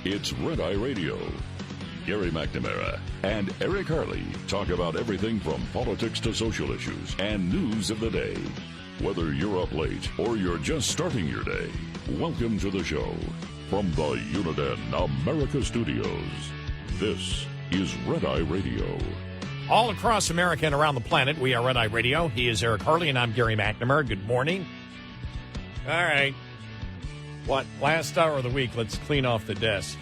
It's Red Eye Radio. Gary McNamara and Eric Harley talk about everything from politics to social issues and news of the day. Whether you're up late or you're just starting your day, welcome to the show. From the Uniden America Studios, this is Red Eye Radio. All across America and around the planet, we are Red Eye Radio. He is Eric Harley, and I'm Gary McNamara. Good morning. All right. What? Last hour of the week, let's clean off the desk.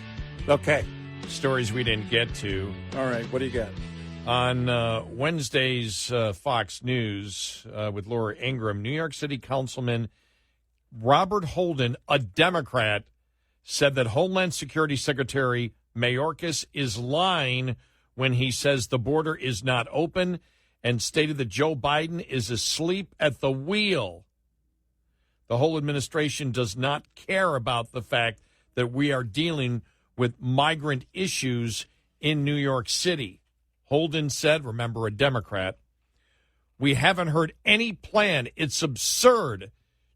Okay. Stories we didn't get to. All right. What do you got? On Wednesday's Fox News with Laura Ingraham, New York City Councilman Robert Holden, a Democrat, said that Homeland Security Secretary Mayorkas is lying when he says the border is not open, and stated that Joe Biden is asleep at the wheel. The whole administration does not care about the fact that we are dealing with migrant issues in New York City. Holden said, remember, a Democrat, we haven't heard any plan. It's absurd.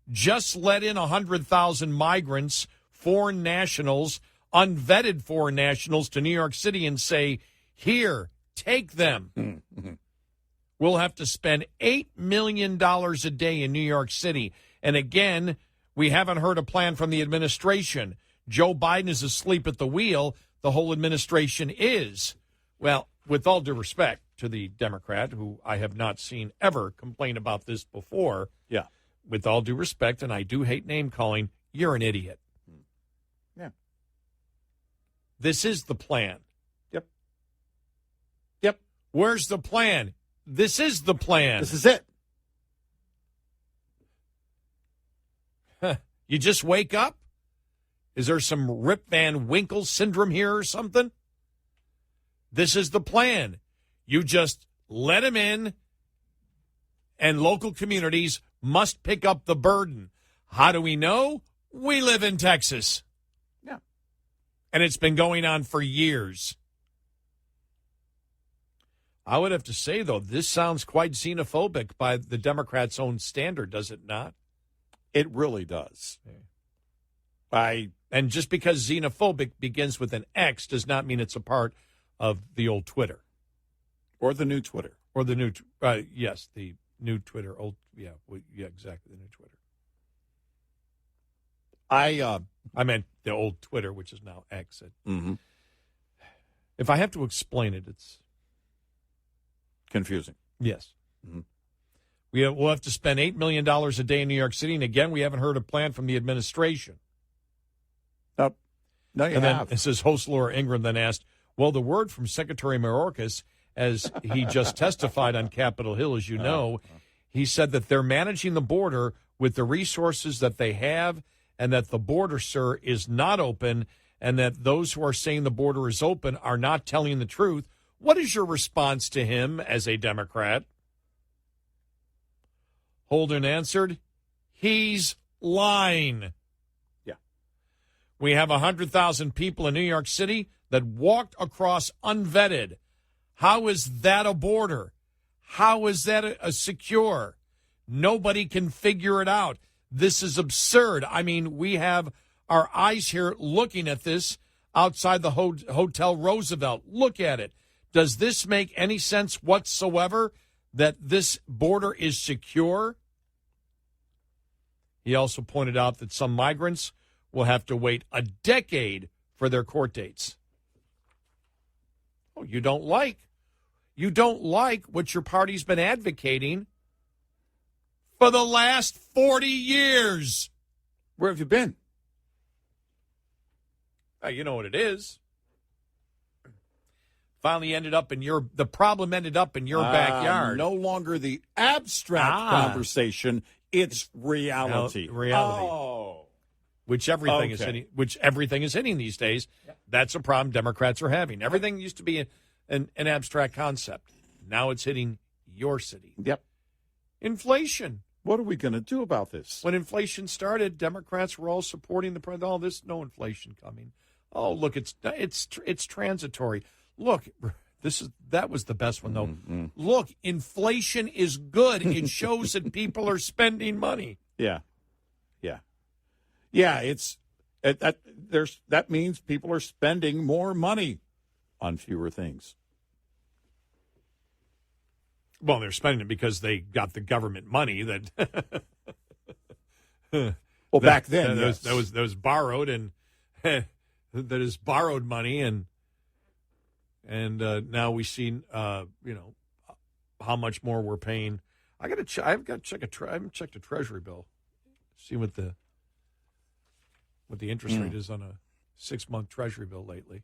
Just let in 100,000 migrants, foreign nationals, unvetted foreign nationals to New York City and say, here, take them. Mm-hmm. We'll have to spend $8 million a day in New York City. And again, we haven't heard a plan from the administration. Joe Biden is asleep at the wheel. The whole administration is. Well, with all due respect to the Democrat, who I have not seen ever complain about this before. Yeah. With all due respect, and I do hate name calling, you're an idiot. Yeah. This is the plan. Yep. Where's the plan? This is the plan. This is it. You just wake up? Is there some Rip Van Winkle syndrome here or something? This is the plan. You just let him in, and local communities must pick up the burden. How do we know? We live in Texas. Yeah. And it's been going on for years. I would have to say, though, this sounds quite xenophobic by the Democrats' own standard, does it not? It really does. And just because xenophobic begins with an X does not mean it's a part of the old Twitter. Or the new Twitter. Or the new, yes, the new Twitter. Yeah, exactly, the new Twitter. I meant the old Twitter, which is now X. Mm-hmm. If I have to explain it, it's confusing. Yes. Mm-hmm. We'll have to spend $8 million a day in New York City, and again, we haven't heard a plan from the administration. Nope. No, you and have. Then it says host Laura Ingraham then asked, well, the word from Secretary Mayorkas, as he just testified on Capitol Hill, as you know, he said that they're managing the border with the resources that they have, and that the border, sir, is not open, and that those who are saying the border is open are not telling the truth. What is your response to him as a Democrat? Holden answered, he's lying. Yeah. We have 100,000 people in New York City that walked across unvetted. How is that a border? How is that a secure? Nobody can figure it out. This is absurd. I mean, we have our eyes here looking at this outside the Hotel Roosevelt. Look at it. Does this make any sense whatsoever that this border is secure? He also pointed out that some migrants will have to wait a decade for their court dates. Oh, you don't like what your party's been advocating for the last 40 years. Where have you been? You know what it is. Finally ended up in the problem ended up in your backyard. No longer the abstract conversation, it's reality. No, reality. Oh. Which everything is hitting these days. Yep. That's a problem Democrats are having. Everything used to be an abstract concept. Now it's hitting your city. Yep. Inflation. What are we going to do about this? When inflation started, Democrats were all supporting the president. Oh, there's no inflation coming. Oh, look, it's transitory. Look, that was the best one though. Mm-hmm. Look, inflation is good. It shows that people are spending money. Yeah. Yeah. Yeah, it's That means people are spending more money on fewer things. Well, they're spending it because they got the government money that. Well, back then, yes. that was borrowed, and that is borrowed money, and now we see how much more we're paying. I've got to check I haven't checked a Treasury bill, see what the interest rate is on a 6-month Treasury bill lately.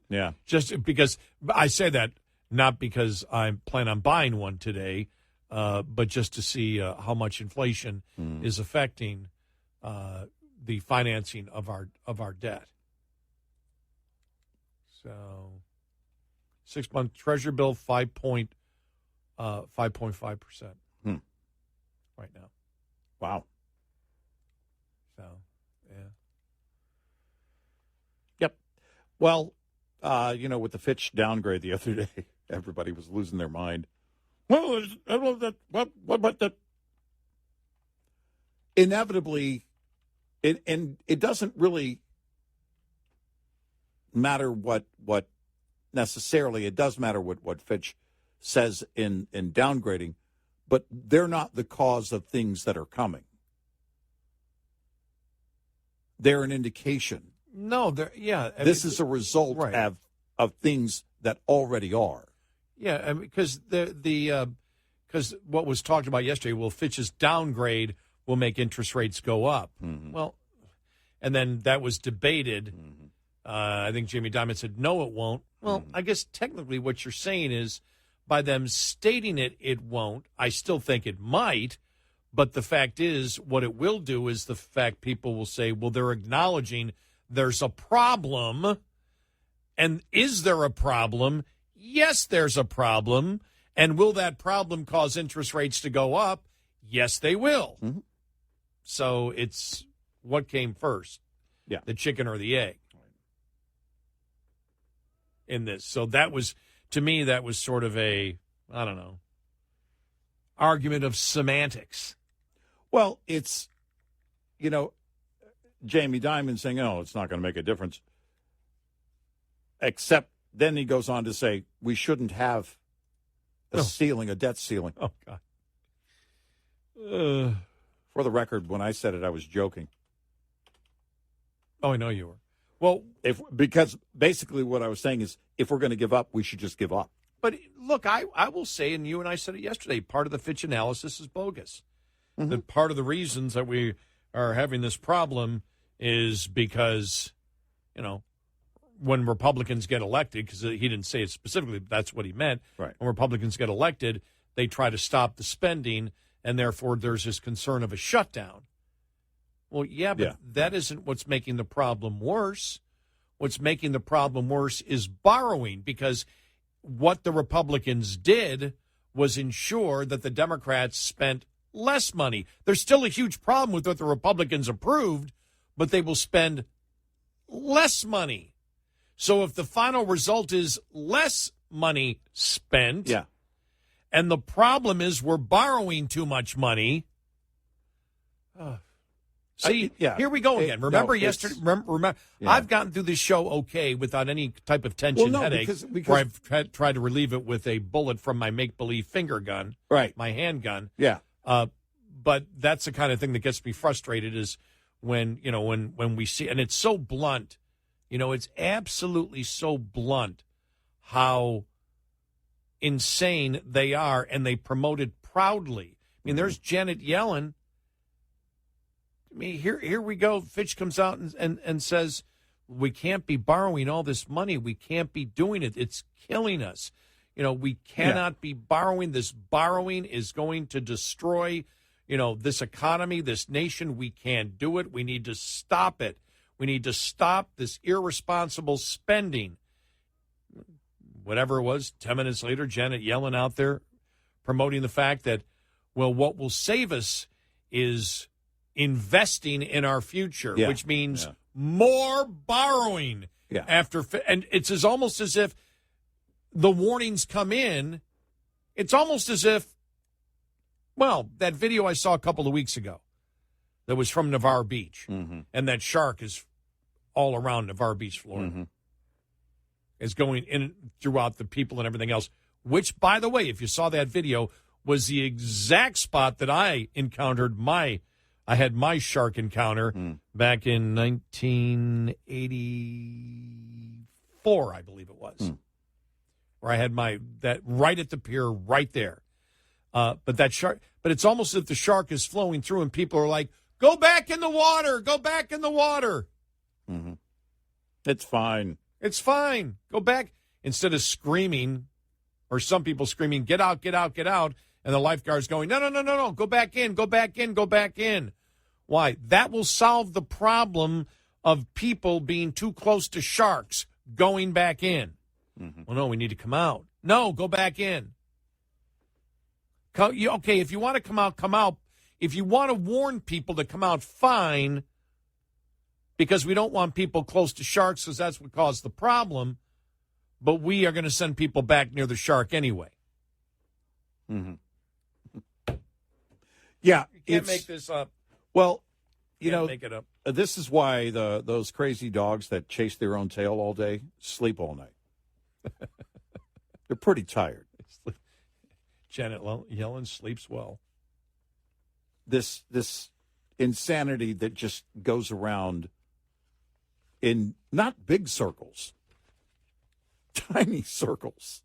Yeah, just because I say that not because I plan on buying one today. But just to see how much inflation is affecting the financing of our debt. So, 6-month Treasury bill 5.5% right now. Wow. So, yeah. Yep. Well, with the Fitch downgrade the other day, everybody was losing their mind. Well, what that? Inevitably, it doesn't really matter what necessarily. It does matter what Fitch says in downgrading, but they're not the cause of things that are coming. They're an indication. No, This is a result of things that already are. Yeah, because because what was talked about yesterday, well, Fitch's downgrade will make interest rates go up. Mm-hmm. Well, and then that was debated. Mm-hmm. I think Jamie Dimon said, no, it won't. Well, I guess technically what you're saying is by them stating it won't. I still think it might. But the fact is, what it will do is the fact people will say, well, they're acknowledging there's a problem. And is there a problem? Yes, there's a problem. And will that problem cause interest rates to go up? Yes, they will. Mm-hmm. So it's what came first, the chicken or the egg in this. So that was, to me, that was sort of a, I don't know, argument of semantics. Well, it's, Jamie Dimon saying, oh, it's not going to make a difference. Except then he goes on to say, we shouldn't have a ceiling, a debt ceiling. Oh, God. For the record, when I said it, I was joking. Oh, I know you were. Well, because basically what I was saying is if we're going to give up, we should just give up. But look, I will say, and you and I said it yesterday, part of the Fitch analysis is bogus. Mm-hmm. That part of the reasons that we are having this problem is because, when Republicans get elected, because he didn't say it specifically, but that's what he meant. Right. When Republicans get elected, they try to stop the spending, and therefore there's this concern of a shutdown. Well, but that isn't what's making the problem worse. What's making the problem worse is borrowing, because what the Republicans did was ensure that the Democrats spent less money. There's still a huge problem with what the Republicans approved, but they will spend less money. So if the final result is less money spent, and the problem is we're borrowing too much money, here we go again. Remember yesterday? Remember, I've gotten through this show okay without any type of tension headache, because where I've tried to relieve it with a bullet from my make-believe finger gun, my handgun. Yeah. But that's the kind of thing that gets me frustrated is when we see, and it's so blunt. It's absolutely so blunt how insane they are, and they promote it proudly. I mean, there's Janet Yellen. I mean, here we go. Fitch comes out and says, we can't be borrowing all this money. We can't be doing it. It's killing us. We cannot be borrowing. This borrowing is going to destroy, this economy, this nation. We can't do it. We need to stop it. We need to stop this irresponsible spending. Whatever it was, 10 minutes later, Janet Yellen out there promoting the fact that, well, what will save us is investing in our future, which means more borrowing. And it's almost as if the warnings come in. It's almost as if, well, that video I saw a couple of weeks ago that was from Navarre Beach. Mm-hmm. And that shark is all around Navarre Beach, Florida. Mm-hmm. Is going in throughout the people and everything else, which, by the way, if you saw that video, was the exact spot that I encountered I had my shark encounter back in 1984, I believe it was, where I had that right at the pier, right there. But that shark, but it's almost as if the shark is flowing through, and people are like, "Go back in the water! Go back in the water!" Mm-hmm. It's fine. It's fine. Go back. Instead of screaming, or some people screaming, "Get out! Get out! Get out!" and the lifeguard's going, "No! Go back in! Go back in! Go back in!" Why? That will solve the problem of people being too close to sharks going back in. Mm-hmm. Well, no, we need to come out. No, go back in. Okay, if you want to come out, come out. If you want to warn people to come out, fine, because we don't want people close to sharks because that's what caused the problem, but we are going to send people back near the shark anyway. Mm-hmm. Yeah. You can't make this up. Well, you know, make it up. This is why those crazy dogs that chase their own tail all day sleep all night. They're pretty tired. Janet Yellen sleeps well. This insanity that just goes around in not big circles, tiny circles,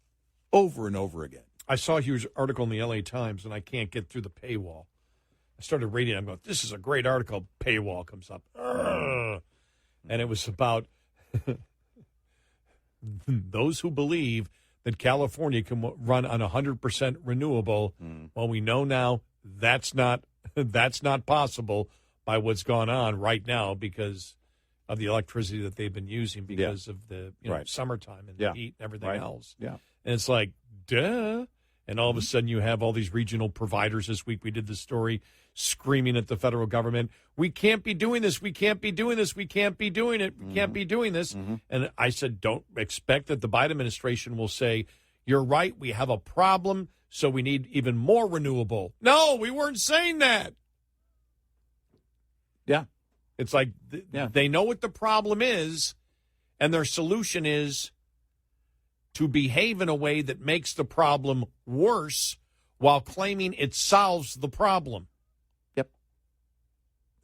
over and over again. I saw a huge article in the LA Times, and I can't get through the paywall. I started reading it. I'm going, this is a great article. Paywall comes up. Urgh. And it was about those who believe that California can run on 100% renewable. Well, we know now that's not possible by what's gone on right now because of the electricity that they've been using because of the summertime and the heat and everything else. Yeah. And it's like, duh. And all of a sudden you have all these regional providers. This week we did the story screaming at the federal government, we can't be doing this, we can't be doing this, we can't be doing it, we can't be doing this. And I said, don't expect that the Biden administration will say, you're right, we have a problem, so we need even more renewable. No, we weren't saying that. Yeah. It's like they know what the problem is, and their solution is to behave in a way that makes the problem worse while claiming it solves the problem. Yep.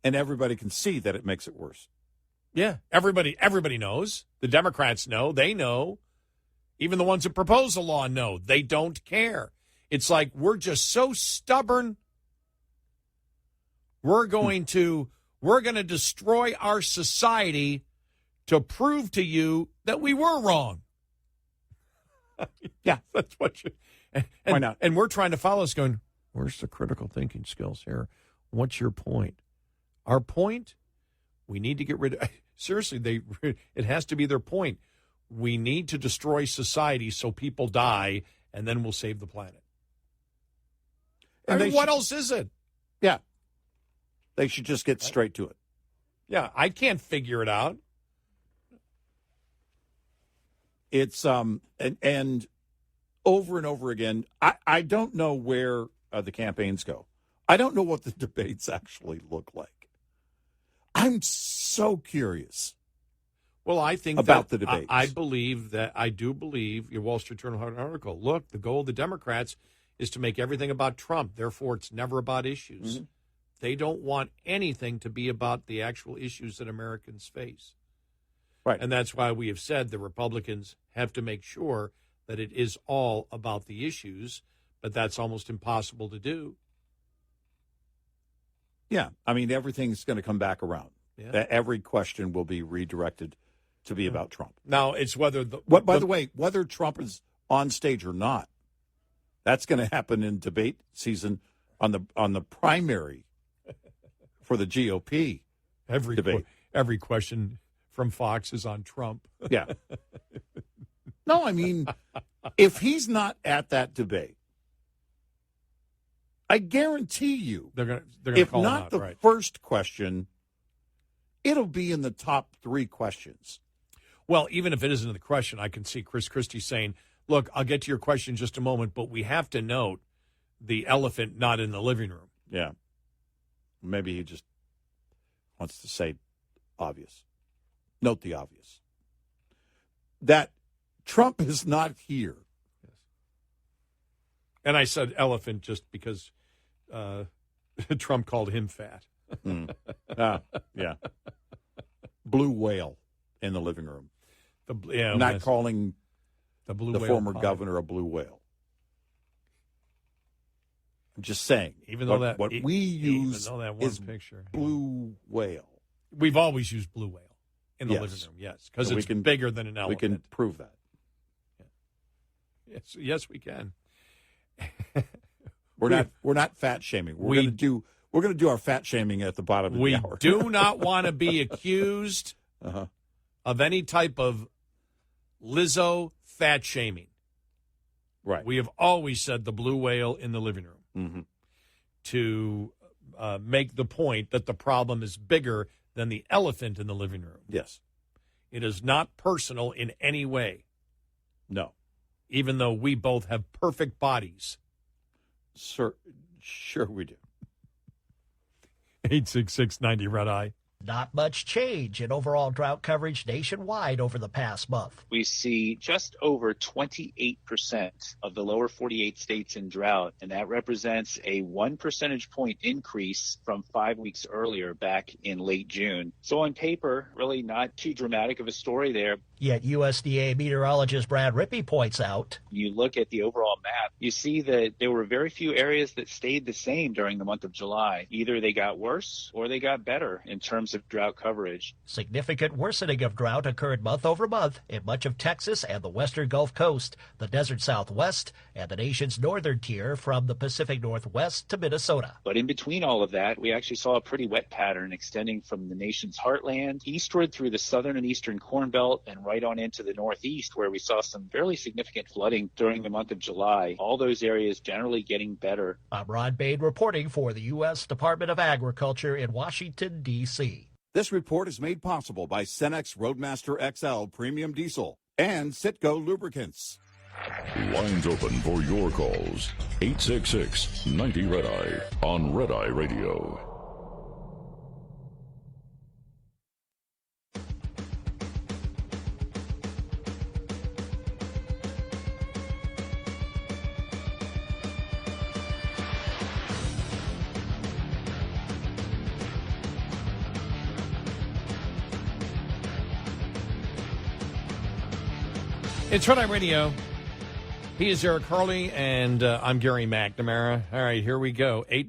And everybody can see that it makes it worse. Yeah, everybody knows. The Democrats know. They know. Even the ones that propose the law know. They don't care. It's like we're just so stubborn. We're going to destroy our society to prove to you that we were wrong. Yeah, that's what you. Why not? And we're trying to follow this going, where's the critical thinking skills here? What's your point? Our point? We need to get rid of. Seriously, it has to be their point. We need to destroy society so people die, and then we'll save the planet. And what else is it? Yeah. They should just get straight to it. Yeah, I can't figure it out. It's and over and over again, I don't know where the campaigns go. I don't know what the debates actually look like. I'm so curious. Well, I think about the debates. I do believe your Wall Street Journal had an article. Look, the goal of the Democrats is to make everything about Trump. Therefore, it's never about issues. Mm-hmm. They don't want anything to be about the actual issues that Americans face. Right. And that's why we have said the Republicans have to make sure that it is all about the issues, but that's almost impossible to do. Yeah. I mean, everything's going to come back around. Yeah. Every question will be redirected to be about Trump. Now, it's whether by the way, whether Trump is on stage or not, that's going to happen in debate season on the primary for the GOP debate. Every question from Fox is on Trump. Yeah. No, I mean, if he's not at that debate, I guarantee you, they're going to if call not him out, the right. first question, it'll be in the top 3 questions. Well, even if it isn't the question, I can see Chris Christie saying, look, I'll get to your question in just a moment, but we have to note the elephant not in the living room. Yeah. Maybe he just wants to say obvious. Note the obvious. That Trump is not here. Yes. And I said elephant just because Trump called him fat. Yeah. Blue whale in the living room. Not calling the former governor a blue whale. I'm just saying. Even though what we use is picture. Blue whale. We've always used blue whale in the living room, yes, because it's bigger than an elephant. We can prove that. Yeah. Yes, we can. We're not fat shaming. We're going to do our fat shaming at the bottom of the hour. We do not want to be accused of any type of Lizzo fat shaming. Right. We have always said the blue whale in the living room to make the point that the problem is bigger than the elephant in the living room. Yes. It is not personal in any way. No. Even though we both have perfect bodies. Sure we do. 866-90 Red Eye. Not much change in overall drought coverage nationwide over the past month. We see just over 28% of the lower 48 states in drought, and that represents a 1 percentage point increase from 5 weeks earlier back in late June. So on paper, really not too dramatic of a story there. Yet USDA meteorologist Brad Rippey points out, you look at the overall map, you see that there were very few areas that stayed the same during the month of July. Either they got worse or they got better in terms of drought coverage. Significant worsening of drought occurred month over month in much of Texas and the western Gulf Coast, the desert Southwest, and the nation's northern tier from the Pacific Northwest to Minnesota. But in between all of that, we actually saw a pretty wet pattern extending from the nation's heartland eastward through the southern and eastern Corn Belt and right on into the Northeast, where we saw some fairly significant flooding during the month of July. All those areas generally getting better. I'm Ron Bain reporting for the U.S. Department of Agriculture in Washington, D.C. This report is made possible by Cenex Roadmaster XL Premium Diesel and Citgo Lubricants. Lines open for your calls. 866-90 Red Eye on Red Eye Radio. It's Red Eye Radio. He is Eric Harley, and I'm Gary McNamara. All right, here we go. 8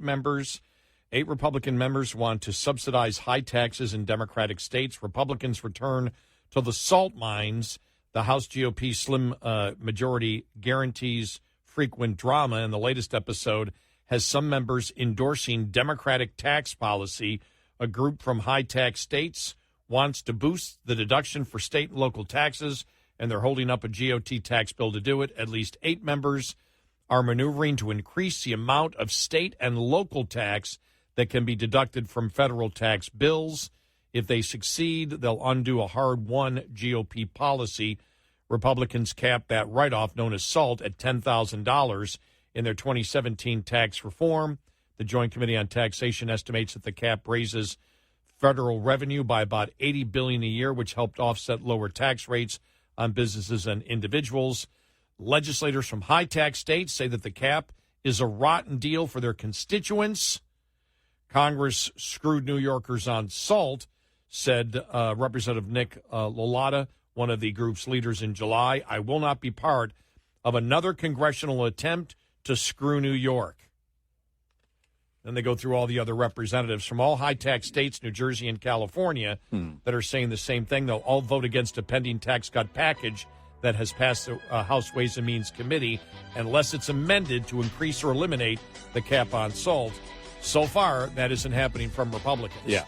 Republican members want to subsidize high taxes in Democratic states. Republicans return to the salt mines. The House GOP slim majority guarantees frequent drama, and the latest episode has some members endorsing Democratic tax policy. A group from high-tax states wants to boost the deduction for state and local taxes, and they're holding up a GOP tax bill to do it. At least 8 members are maneuvering to increase the amount of state and local tax that can be deducted from federal tax bills. If they succeed, they'll undo a hard-won GOP policy. Republicans capped that write-off, known as SALT, at $10,000 in their 2017 tax reform. The Joint Committee on Taxation estimates that the cap raises federal revenue by about $80 billion a year, which helped offset lower tax rates on businesses and individuals. Legislators from high-tax states say that the cap is a rotten deal for their constituents. Congress screwed New Yorkers on SALT, said Representative Nick Lolata, one of the group's leaders in July. I will not be part of another congressional attempt to screw New York. Then they go through all the other representatives from all high-tax states, New Jersey and California, that are saying the same thing. They'll all vote against a pending tax cut package that has passed the House Ways and Means Committee unless it's amended to increase or eliminate the cap on salt. So far, that isn't happening from Republicans. Yeah.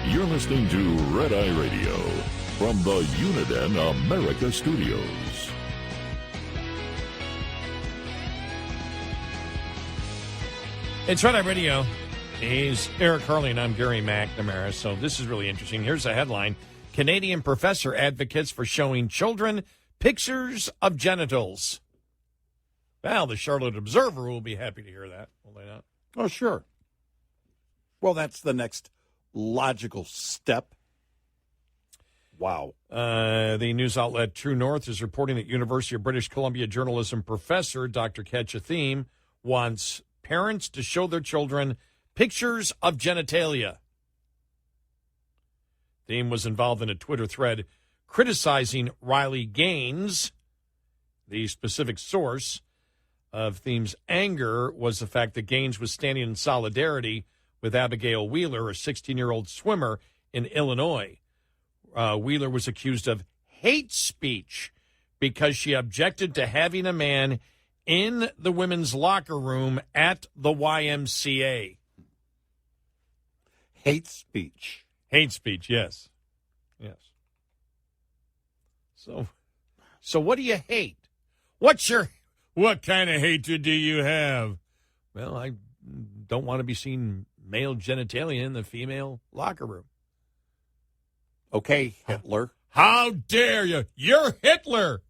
You're listening to Red Eye Radio. from the Uniden America Studios. It's Red Eye Radio. He's Eric Hurley, and I'm Gary McNamara. So this is really interesting. Here's a headline. Canadian professor advocates for showing children pictures of genitals. Well, the Charlotte Observer will be happy to hear that, will they not? Oh, sure. Well, that's the next logical step. Wow. The news outlet True North is reporting that University of British Columbia journalism professor Dr. Ketchathim wants parents to show their children pictures of genitalia. Thiem was involved in a Twitter thread criticizing Riley Gaines. The specific source of Thiem's anger was the fact that Gaines was standing in solidarity with Abigail Wheeler, a 16-year-old swimmer in Illinois. Wheeler was accused of hate speech because she objected to having a man in the women's locker room at the YMCA. Hate speech. Hate speech, yes. Yes. So what do you hate? What kind of hatred do you have? Well, I don't want to be seen male genitalia in the female locker room. Okay, Hitler. How dare you? You're Hitler.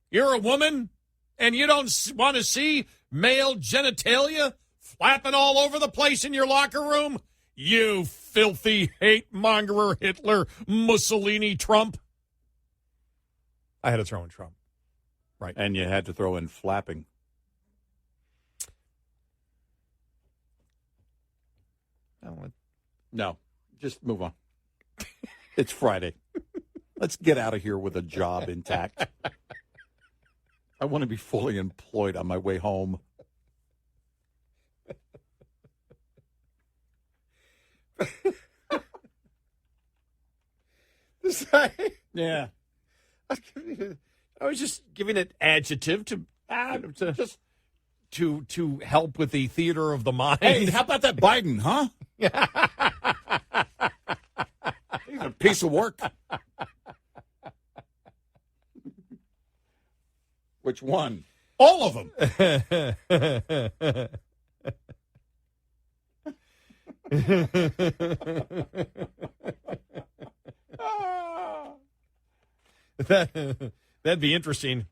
You're a woman, and you don't want to see male genitalia flapping all over the place in your locker room? You filthy hate-mongerer, Hitler, Mussolini, Trump. I had to throw in Trump. Right. And you had to throw in flapping. No, just move on. It's Friday. Let's get out of here with a job intact. I want to be fully employed on my way home. Yeah. I was just giving it adjective to help with the theater of the mind. Hey, how about that Biden, huh? He's a piece of work. Which one? All of them. That'd be interesting.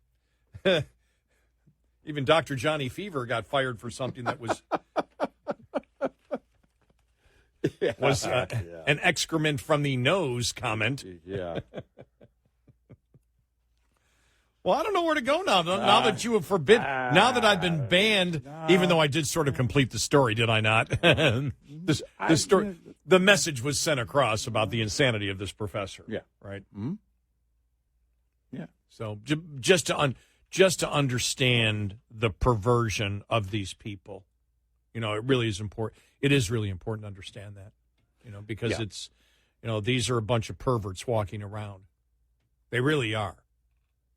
Even Dr. Johnny Fever got fired for something that was an excrement from the nose comment. Yeah. Well, I don't know where to go now. Now that you have forbidden, now that I've been banned, even though I did sort of complete the story, did I not? The story, the message was sent across about the insanity of this professor. Yeah. Right. Mm-hmm. Yeah. So just to understand the perversion of these people, it really is important. It is really important to understand that, because it's, these are a bunch of perverts walking around. They really are.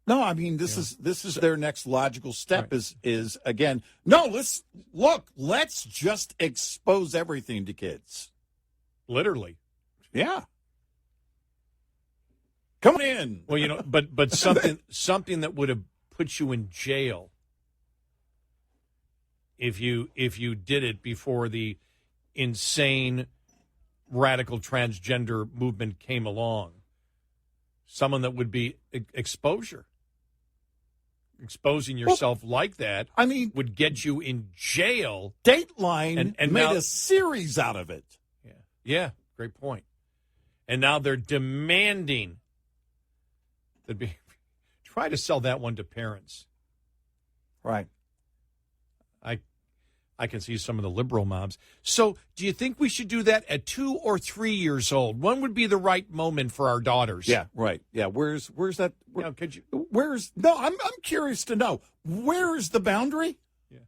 No, I mean this is their next logical step. Right. is again. No, let's just expose everything to kids. Literally. Yeah. Come in. Well, but something that would have put you in jail if you did it before the insane radical transgender movement came along. Someone that would be exposure. Exposing yourself like that, would get you in jail. Dateline and made now, a series out of it. Yeah, great point. And now they're demanding that try to sell that one to parents. Right. I can see some of the liberal moms. So do you think we should do that at 2 or 3 years old? When would be the right moment for our daughters? Yeah, right. Yeah, where's that? I'm curious to know. Where is the boundary? Yeah.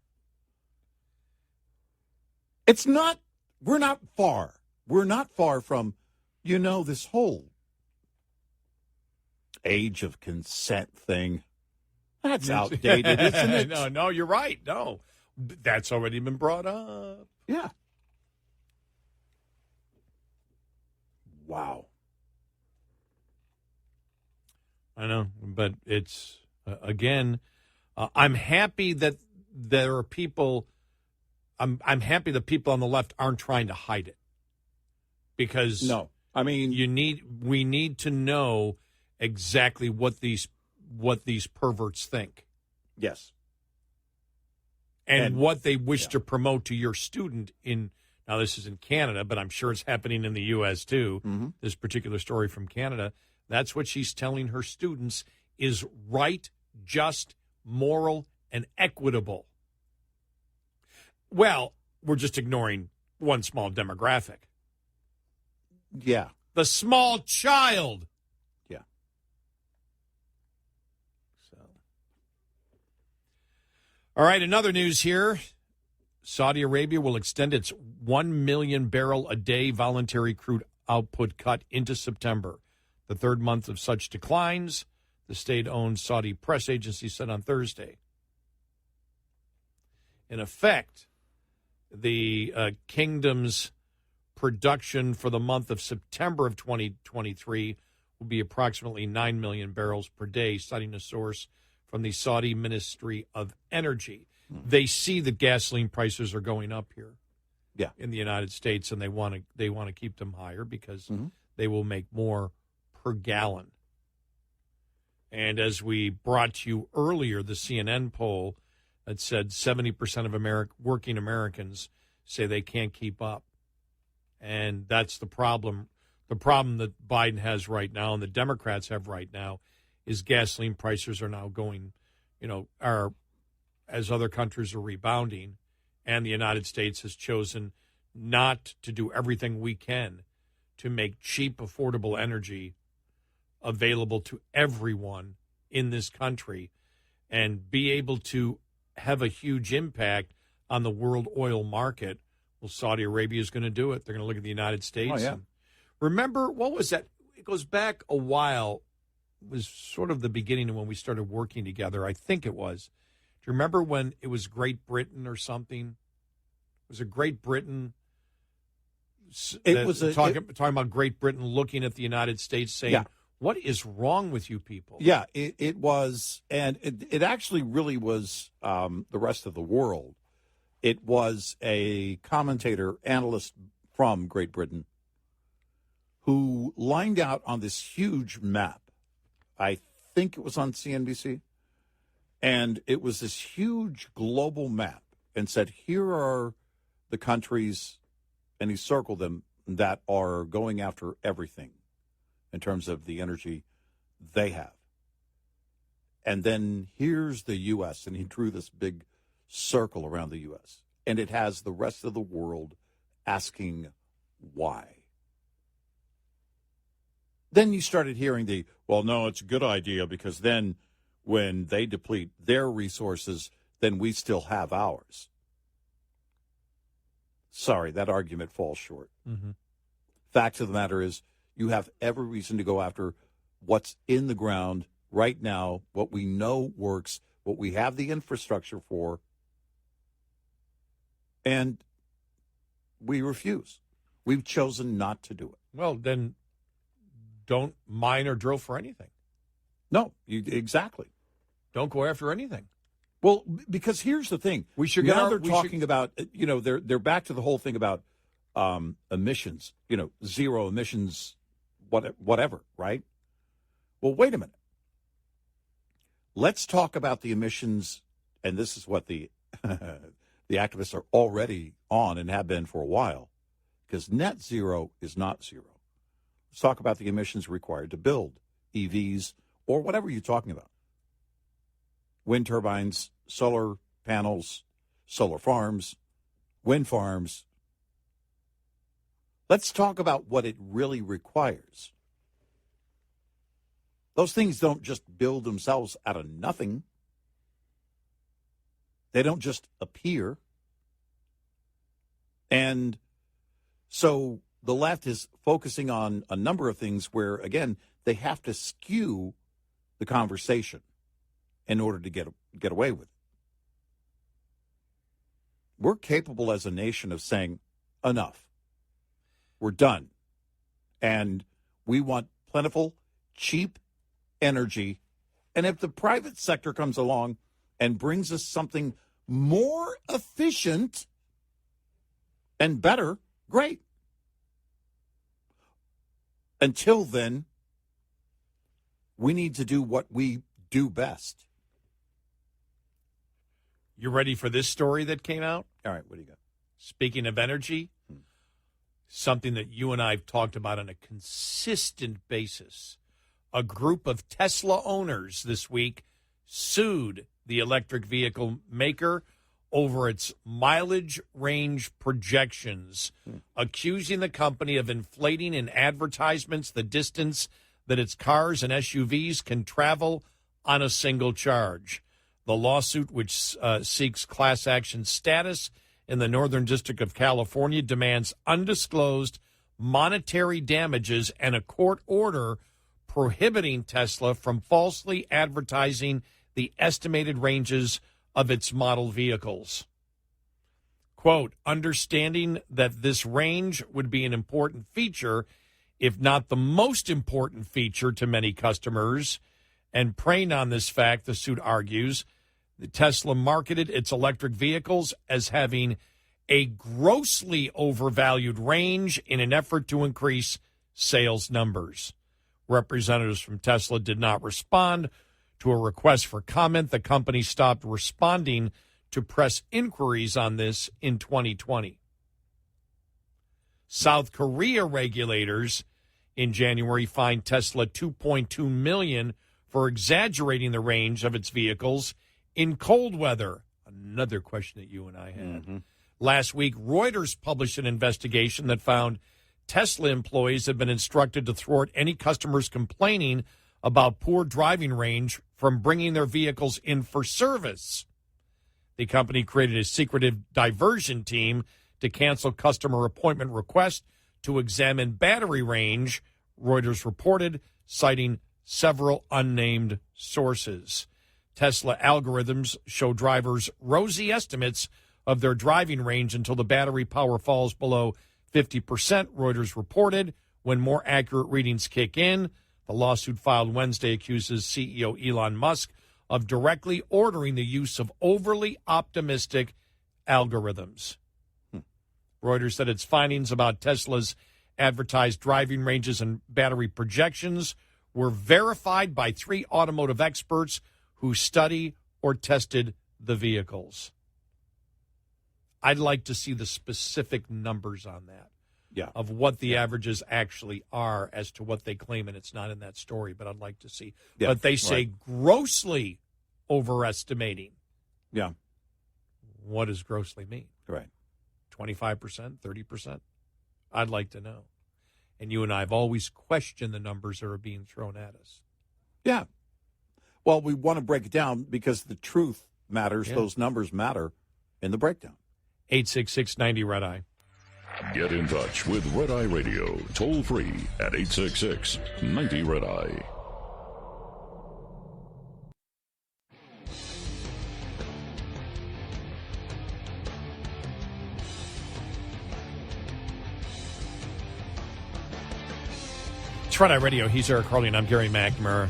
It's not, we're not far. We're not far from, this whole age of consent thing. That's outdated, isn't it? No, you're right. No. That's already been brought up. Yeah. Wow. I know, but it's, again, I'm happy that there are people, I'm happy that people on the left aren't trying to hide it. Because No, I mean, we need to know exactly what these perverts think. yes. And what they wish to promote to your student now this is in Canada, but I'm sure it's happening in the U.S. too, this particular story from Canada. That's what she's telling her students is right, just, moral, and equitable. Well, we're just ignoring one small demographic. Yeah. The small child. Yeah. So, all right, another news here. Saudi Arabia will extend its 1 million barrel a day voluntary crude output cut into September, the third month of such declines, the state-owned Saudi press agency said on Thursday. In effect, the kingdom's production for the month of September of 2023 will be approximately 9 million barrels per day, citing a source from the Saudi Ministry of Energy. They see that gasoline prices are going up here in the United States, and they want to keep them higher because they will make more per gallon. And as we brought to you earlier, the CNN poll that said 70% of working Americans say they can't keep up. And that's the problem. The problem that Biden has right now and the Democrats have right now is gasoline prices are now going, as other countries are rebounding, and the United States has chosen not to do everything we can to make cheap, affordable energy available to everyone in this country and be able to have a huge impact on the world oil market. Well, Saudi Arabia is going to do it. They're going to look at the United States. Oh, yeah. And remember, what was that? It goes back a while. It was sort of the beginning of when we started working together. I think it was. Do you remember when it was Great Britain or something? Was it Great Britain? Talking about Great Britain looking at the United States saying, what is wrong with you people? Yeah, it was. And it actually really was the rest of the world. It was a commentator, analyst from Great Britain who lined out on this huge map. I think it was on CNBC. And it was this huge global map and said, here are the countries, and he circled them, that are going after everything in terms of the energy they have. And then here's the U.S., and he drew this big circle around the U.S., and it has the rest of the world asking why. Then you started hearing no, it's a good idea because then when they deplete their resources, then we still have ours. Sorry, that argument falls short. Mm-hmm. Fact of the matter is, you have every reason to go after what's in the ground right now, what we know works, what we have the infrastructure for, and we refuse. We've chosen not to do it. Well, then don't mine or drill for anything. No, exactly. Don't go after anything. Well, because here's the thing. They're talking about, they're back to the whole thing about emissions, zero emissions, whatever, right? Well, wait a minute. Let's talk about the emissions, and this is what the the activists are already on and have been for a while, because net zero is not zero. Let's talk about the emissions required to build EVs or whatever you're talking about. Wind turbines, solar panels, solar farms, wind farms. Let's talk about what it really requires. Those things don't just build themselves out of nothing. They don't just appear. And so the left is focusing on a number of things where, again, they have to skew the conversation in order to get away with it. We're capable as a nation of saying, enough. We're done. And we want plentiful, cheap energy. And if the private sector comes along and brings us something more efficient and better, great. Until then, we need to do what we do best. You ready for this story that came out? All right, what do you got? Speaking of energy, something that you and I have talked about on a consistent basis. A group of Tesla owners this week sued the electric vehicle maker over its mileage range projections, accusing the company of inflating in advertisements the distance that its cars and SUVs can travel on a single charge. The lawsuit, which seeks class action status in the Northern District of California, demands undisclosed monetary damages and a court order prohibiting Tesla from falsely advertising the estimated ranges of its model vehicles. Quote, understanding that this range would be an important feature, if not the most important feature to many customers, and preying on this fact, the suit argues, the Tesla marketed its electric vehicles as having a grossly overvalued range in an effort to increase sales numbers. Representatives from Tesla did not respond to a request for comment. The company stopped responding to press inquiries on this in 2020. South Korea regulators in January fined Tesla $2.2 million for exaggerating the range of its vehicles in cold weather. Another question that you and I had. Mm-hmm. Last week, Reuters published an investigation that found Tesla employees had been instructed to thwart any customers complaining about poor driving range from bringing their vehicles in for service. The company created a secretive diversion team to cancel customer appointment requests to examine battery range, Reuters reported, citing several unnamed sources. Tesla algorithms show drivers rosy estimates of their driving range until the battery power falls below 50%, Reuters reported. When more accurate readings kick in, the lawsuit filed Wednesday accuses CEO Elon Musk of directly ordering the use of overly optimistic algorithms. Reuters said its findings about Tesla's advertised driving ranges and battery projections were verified by 3 automotive experts who study or tested the vehicles. I'd like to see the specific numbers on that. Yeah. Of what the averages actually are as to what they claim, and it's not in that story, but I'd like to see. Yeah, but they say grossly overestimating. Yeah. What does grossly mean? Right. 25%, 30%? I'd like to know. And you and I have always questioned the numbers that are being thrown at us. Yeah. Well, we want to break it down because the truth matters. Yeah. Those numbers matter in the breakdown. 866-90-RED-EYE. Get in touch with Red Eye Radio, toll free at 866-90-RED-EYE. It's Red Eye Radio. He's Eric Harley, and I'm Gary McNamara.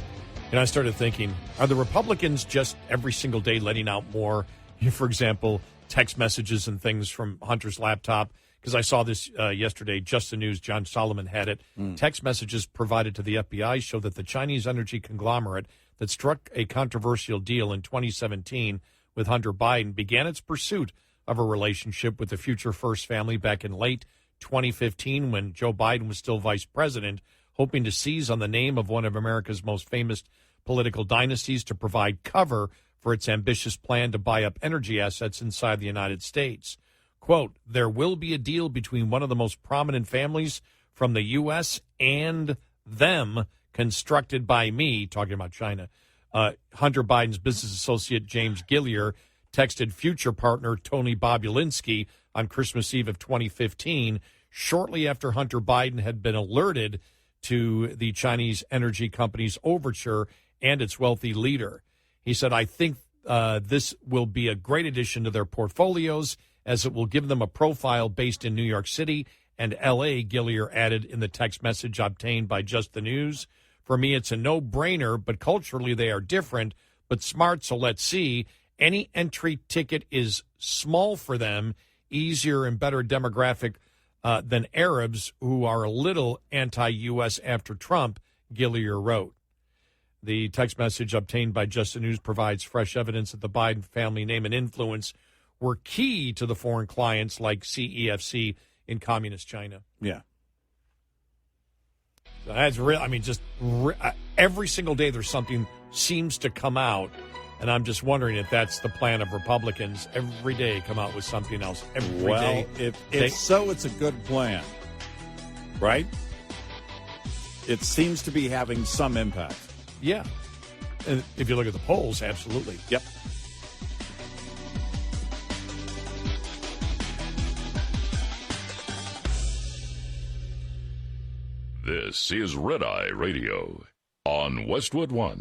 And I started thinking, are the Republicans just every single day letting out more, for example, text messages and things from Hunter's laptop? Because I saw this yesterday, Just the News, John Solomon had it. Text messages provided to the FBI show that the Chinese energy conglomerate that struck a controversial deal in 2017 with Hunter Biden began its pursuit of a relationship with the future first family back in late 2015 when Joe Biden was still vice president, hoping to seize on the name of one of America's most famous political dynasties to provide cover for its ambitious plan to buy up energy assets inside the United States. Quote, there will be a deal between one of the most prominent families from the U.S. and them constructed by me, talking about China. Hunter Biden's business associate James Gillier texted future partner Tony Bobulinski on Christmas Eve of 2015, shortly after Hunter Biden had been alerted to the Chinese energy company's overture and its wealthy leader. He said, I think this will be a great addition to their portfolios as it will give them a profile based in New York City and L.A., Gillier added in the text message obtained by Just the News. For me, it's a no-brainer, but culturally they are different, but smart, so let's see. Any entry ticket is small for them, easier and better demographic than Arabs, who are a little anti-U.S. after Trump, Gillier wrote. The text message obtained by Just the News provides fresh evidence that the Biden family name and influence were key to the foreign clients like CEFC in communist China. Yeah. So that's real. I mean, every single day there's something seems to come out, and I'm just wondering if that's the plan of Republicans. Every day come out with something else. Every day. If so, it's a good plan, right? It seems to be having some impact. Yeah. And if you look at the polls, absolutely. Yep. This is Red Eye Radio on Westwood One.